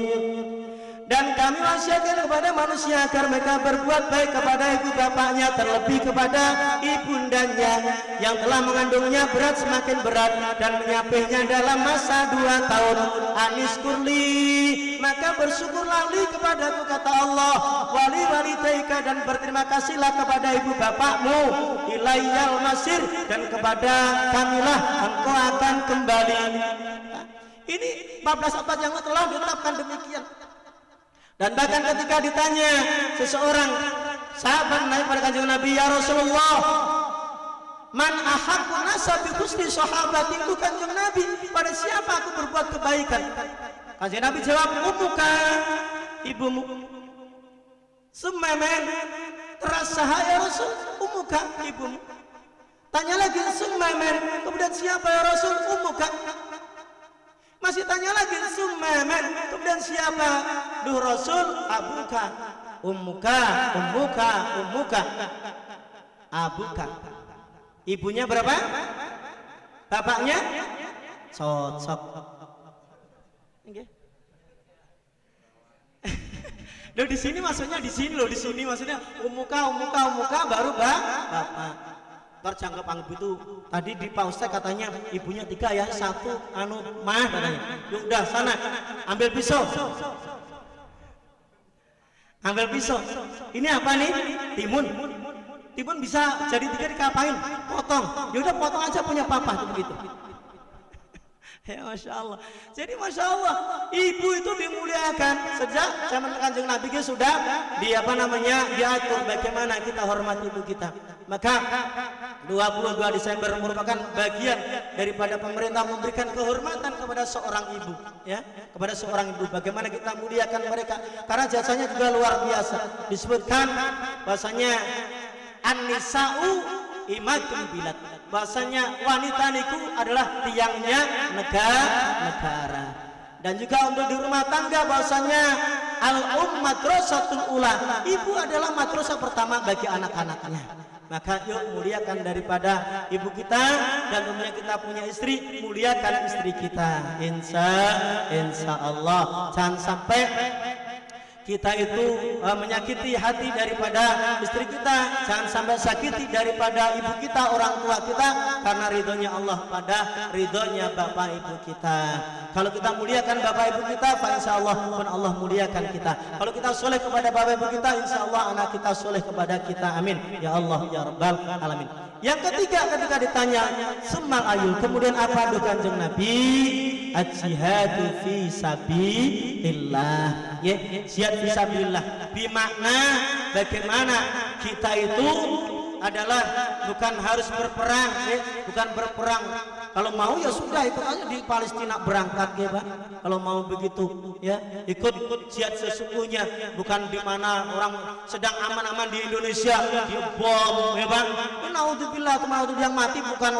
B: Dan kami wasiatkan kepada manusia agar mereka berbuat baik kepada ibu bapaknya, terlebih kepada ibundanya yang telah mengandungnya berat semakin berat dan menyapihnya dalam masa 2 tahun. Aniskurli, maka bersyukurlah li kepadaku, kata Allah, wali walitaika, dan berterima kasihlah kepada ibu bapakmu, ilayyal masir, dan kepada kamilah engkau akan kembali. Ini 14 abad yang telah ditetapkan demikian. Dan bahkan ketika ditanya seseorang sahabat naik pada kanjeng Nabi, ya Rasulullah, man ahaqqu nasa bi husni sahabati, itu kanjeng Nabi, pada siapa aku berbuat kebaikan? Kanjeng Nabi jawab, ummuka, ibumu. Summaman, terasa ya Rasul, ummuka, ibumu. Tanya lagi, summaman, kemudian siapa ya Rasul? Ummuka. Masih tanya lagi, summaman, kemudian siapa? Duh Rasul, abuka, ummuka, ummuka, ummuka, abuka. Ibunya berapa? Bapaknya? Cocok. Loh, di sini maksudnya, di sini loh, di sini maksudnya ummuka, ummuka, ummuka, baru bapak. Terjangkep anggap itu. Tadi di Pak Ustaz katanya ibunya 3 ya, 1 mah katanya. Udah sana ambil pisau. Ambil pisau. Ini apa nih? Timun. Timun bisa jadi 3 dikapain? Potong. Ya udah potong aja, punya papa begitu. Ya masya Allah. Jadi masya Allah, ibu itu dimuliakan sejak zaman kanjeng Nabi sudah diatur bagaimana kita hormat ibu kita. Maka 22 Desember merupakan bagian daripada pemerintah memberikan kehormatan kepada seorang ibu, ya, kepada seorang ibu. Bagaimana kita muliakan mereka, karena jasanya juga luar biasa. Disebutkan bahasanya an-nisa'u imadul bilad, bahasanya wanita niku adalah tiangnya negara. Dan juga untuk di rumah tangga bahasanya al-um madrasatul ula, ibu adalah madrasah pertama bagi anak-anaknya. Maka yuk muliakan daripada ibu kita, dan tentunya kita punya istri, muliakan istri kita. Insya Allah. Jangan sampai kita itu menyakiti hati daripada istri kita, jangan sampai sakiti daripada ibu kita, orang tua kita, karena ridhonya Allah pada ridhonya bapak ibu kita. Kalau kita muliakan bapak ibu kita, insya Allah pun Allah muliakan kita. Kalau kita soleh kepada bapak ibu kita, insya Allah anak kita soleh kepada kita. Amin ya Allah ya Rabbal alamin. Yang ketiga, ketika ditanya semal ayul, kemudian apa doa Kanjeng Nabi? Al-jihadu fi sabilillah. Ya, jihad fi sabilillah. Bimakna bagaimana kita itu adalah bukan harus berperang, ya, bukan berperang. Kalau mau ya sudah ikut aja di Palestina berangkat ya Pak. Kalau mau begitu ya ikut jihad sesungguhnya, bukan di mana orang sedang aman-aman di Indonesia dibom ya Pak. Naudzubillah, yang mati bukan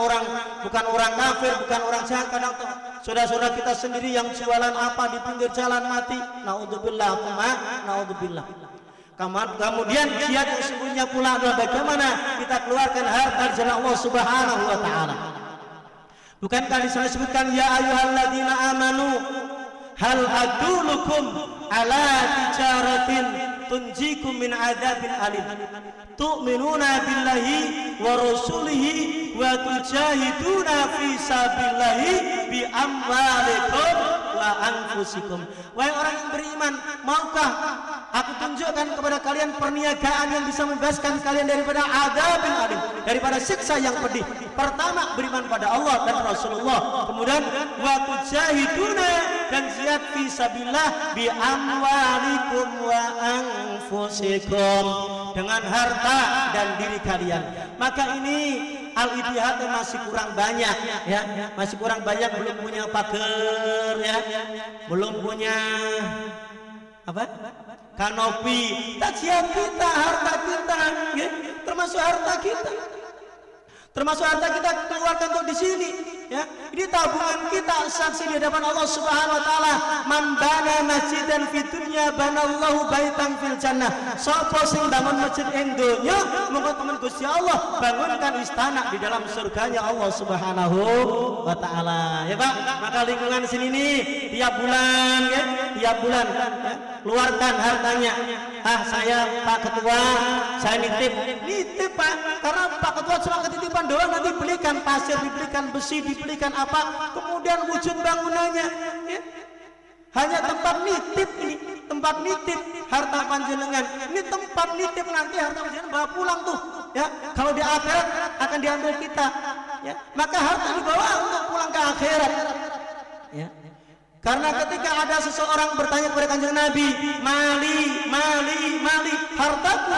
B: orang kafir, bukan orang jahat. Kadang saudara-saudara kita sendiri yang jualan apa di pinggir jalan mati. Naudzubillah, naudzubillah. Kemudian jihad yang sesungguhnya pula adalah bagaimana kita keluarkan harta di jalan Allah Subhanahu wa taala. Bukankah di sana disebutkan ya ayyuhalladzina amanu hal adulukum ala tijaratin tunjikum min adzabin alim tu'minuna billahi wa rasulihi wa tujahiduna fi sabilillahi bi amwalikum wa anfusikum. Wahai orang yang beriman, maukah aku tunjukkan kepada kalian perniagaan yang bisa membebaskan kalian daripada adzabin alim, daripada siksa yang pedih. Pertama, beriman pada Allah dan Rasulullah. Kemudian wa tujahiduna, dan jihad fi sabilillah bi amwalikum wa anfusikum, dengan harta dan diri kalian. Maka ini al-ijtihad masih kurang banyak ya, masih kurang banyak, belum punya pagar ya, belum punya apa? Kanopi. Tajian kita, harta kita ya, termasuk harta kita. Termasuk harta kita keluarkan untuk di sini ya. Ini tabungan kita, saksi di hadapan Allah Subhanahu wa taala. Man bana masjidan fid dunya banallahu baitan fil jannah. Sapa sing bangun masjid ing donya, monggo temen Gusti Allah bangunkan istana di dalam surganya Allah Subhanahu wa taala. Ya Pak, maka lingkungan sini nih tiap bulan ya, tiap bulan ya, keluarkan hartanya. Saya Pak Ketua, saya nitip Pak, karena Pak Ketua cuma ketitipan doang, nanti belikan pasir, dibelikan besi, dibelikan apa, kemudian wujud bangunannya ya. Hanya tempat nitip ini, tempat nitip harta panjenengan. Ini tempat nitip, nanti harta panjenengan bawa pulang tuh ya. Kalau di akhirat akan diambil kita ya. Maka harta dibawa untuk pulang ke akhirat ya. Karena ketika ada seseorang bertanya kepada Kanjeng Nabi, mali, hartaku,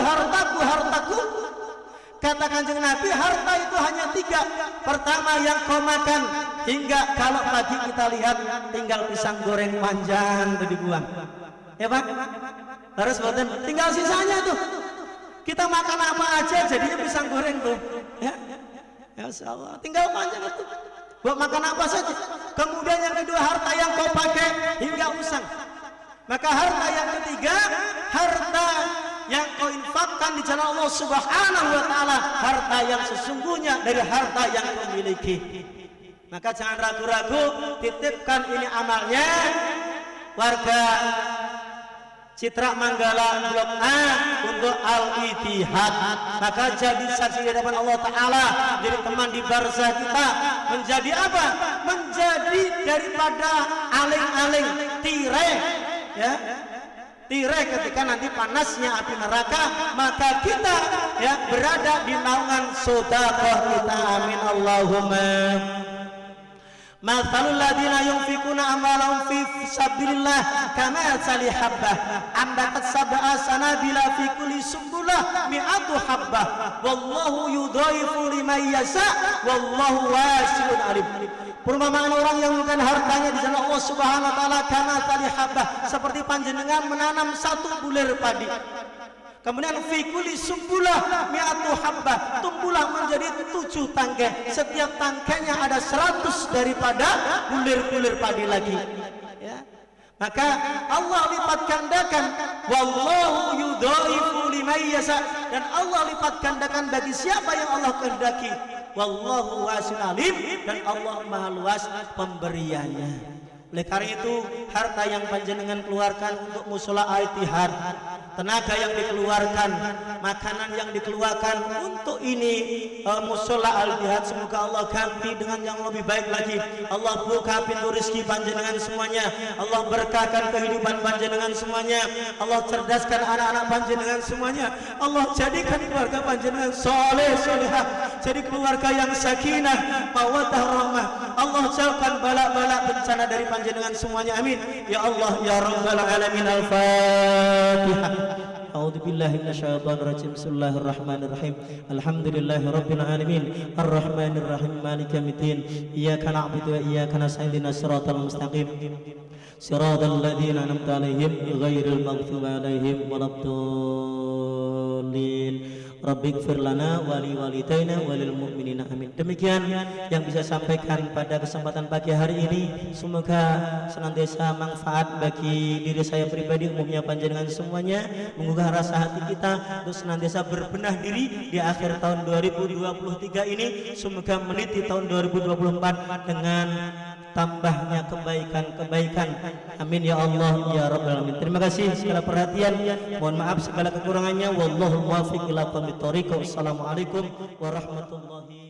B: kata Kanjeng Nabi, harta itu hanya 3. Pertama, yang kau makan, hingga kalau pagi kita lihat tinggal pisang goreng panjang itu dibuang ya Pak. Terus tinggal sisanya tuh, kita makan apa aja jadinya pisang goreng tuh ya. Ya Allah, tinggal panjang itu buat makan apa saja. Kemudian yang kedua, harta yang kau pakai hingga usang. Maka harta yang ketiga, harta yang kau infakkan di jalan Allah Subhanahu wa taala, harta yang sesungguhnya dari harta yang kau miliki. Maka jangan ragu-ragu, titipkan ini amalnya. Warga Citra Manggala Blok A untuk al-ijtihad. Maka jadi saksi di hadapan Allah Ta'ala, jadi teman di barzah kita. Menjadi apa? Menjadi daripada aling-aling tirai ya, tirai ketika nanti panasnya api neraka. Maka kita ya berada di naungan sedekah kita. Amin Allahumma. Mathalul ladina yunfikuna amwalahum fi sabilillah kamathali habbah ambatat sab'a sanabila fi kulli sumbulah mi'atu habbah wallahu yudhaifu liman yasha wallahu wasi'un alim. Perumpamaan orang yang menggunakan hartanya di jalan Allah Subhanahu wa taala kamathali habbah, seperti panjenengan menanam 1 bulir padi. Kemudian fikuli sumbulah mi'atu habbah, tumbuhlah menjadi 7 tangkai. Setiap tangkainya ada 100 daripada bulir-bulir padi lagi ya. Maka Allah lipat gandakan, wallahu yudhaifu liman may yasha, dan Allah lipat gandakan bagi siapa yang Allah kehendaki. Wallahu wasi'un alim, dan Allah maha luas pemberiannya. Oleh karena itu, harta yang panjenengan keluarkan untuk musola Al-Ittihad, tenaga yang dikeluarkan, makanan yang dikeluarkan untuk ini musola Al-Ittihad, semoga Allah ganti dengan yang lebih baik lagi. Allah buka pintu rezeki panjenengan semuanya, Allah berkahkan kehidupan panjenengan semuanya, Allah cerdaskan anak-anak panjenengan semuanya, Allah jadikan keluarga panjenengan soleh solehah, jadi keluarga yang sakinah mawaddah rahmah. Allah jauhkan bala-bala bencana dari panjenengan semuanya, amin ya Allah ya rabbal alamin. Al-Fatihah. A'udzu billahi minasyaitonir rajim. Bismillahirrahmanirrahim. Alhamdulillahi rabbil alamin. Arrahmanir rahim. Maliki yaumiddin. Iyyaka na'budu wa iyyaka nasta'in. Ihdinas siratal mustaqim. Siratal ladzina an'amta 'alaihim ghairil maghdubi 'alaihim waladdallin. Rabbighfir lana wa li walidayna wa lil mu'minina, amin. Demikian yang bisa sampaikan pada kesempatan pagi hari ini. Semoga senantiasa manfaat bagi diri saya pribadi, umumnya panjenengan semuanya, menggugah rasa hati kita untuk senantiasa berbenah diri di akhir tahun 2023 ini. Semoga meniti tahun 2024 dengan tambahnya kebaikan-kebaikan, amin ya Allah ya rabbal alamin. Terima kasih segala perhatian, mohon maaf segala kekurangannya. Wallahu muwaffiq ila aqwamit thoriq. Wassalamualaikum warahmatullahi